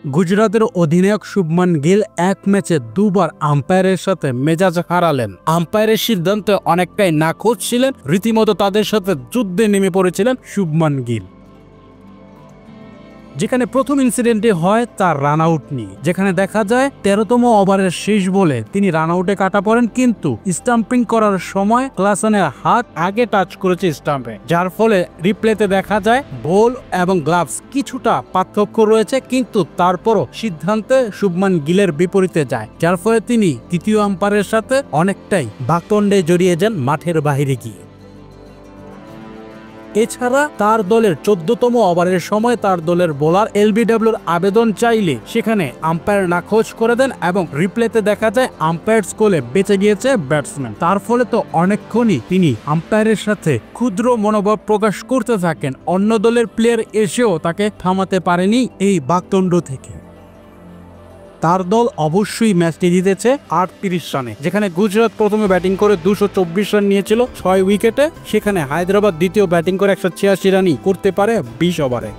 গুজরাতের অধিনায়ক শুভমান গিল এক ম্যাচে দুবার আম্পায়ারের সাথে মেজাজ হারালেন। আম্পায়ারের সিদ্ধান্তে অনেকটাই নাখোশ ছিলেন, রীতিমতো তাদের সাথে যুদ্ধে নেমে পড়েছিলেন শুভমান গিল। যেখানে প্রথম ইনসিডেন্টে হয় তার রান আউট নিয়ে, যেখানে দেখা যায় 13তম ওভারের শেষ বলে তিনি রান আউটে কাটা পড়েন, কিন্তু স্টাম্পিং করার সময় ক্লাসনের হাত আগে টাচ করেছে স্টাম্পে, যার ফলে রিপ্লেতে দেখা যায় বল এবং গ্লাভস কিছুটা পার্থক্য রয়েছে, কিন্তু তারপরও সিদ্ধান্তে শুভমান গিলের বিপরীতে যায়, যার ফলে তিনি তৃতীয় আম্পায়ারের সাথে অনেকটাই বাকদণ্ডে জড়িয়ে যান মাঠের বাইরে গিয়ে। এছাড়া তার দলের 14তম ওভারের সময় তার দলের বোলার এলবিডব্লিউর আবেদন চাইলে সেখানে আম্পায়ার নাখোশ করে দেন এবং রিপ্লেতে দেখা যায় আম্পায়ার্স গোলে বেঁচে গিয়েছে ব্যাটসম্যান। তার ফলে তো অনেকক্ষণই তিনি আম্পায়ারের সাথে ক্ষুদ্র মনোভাব প্রকাশ করতে থাকেন। অন্য দলের প্লেয়ার এসেও তাকে থামাতে পারেনি এই বাকদণ্ড থেকে। তার দল অবশ্যই ম্যাচটি জিতেছে 38 রানে, যেখানে গুজরাট প্রথমে ব্যাটিং করে 224 রান নিয়েছিল 6 উইকেটে, সেখানে হায়দ্রাবাদ দ্বিতীয় ব্যাটিং করে 186 রানই করতে পারে 20 ওভারে।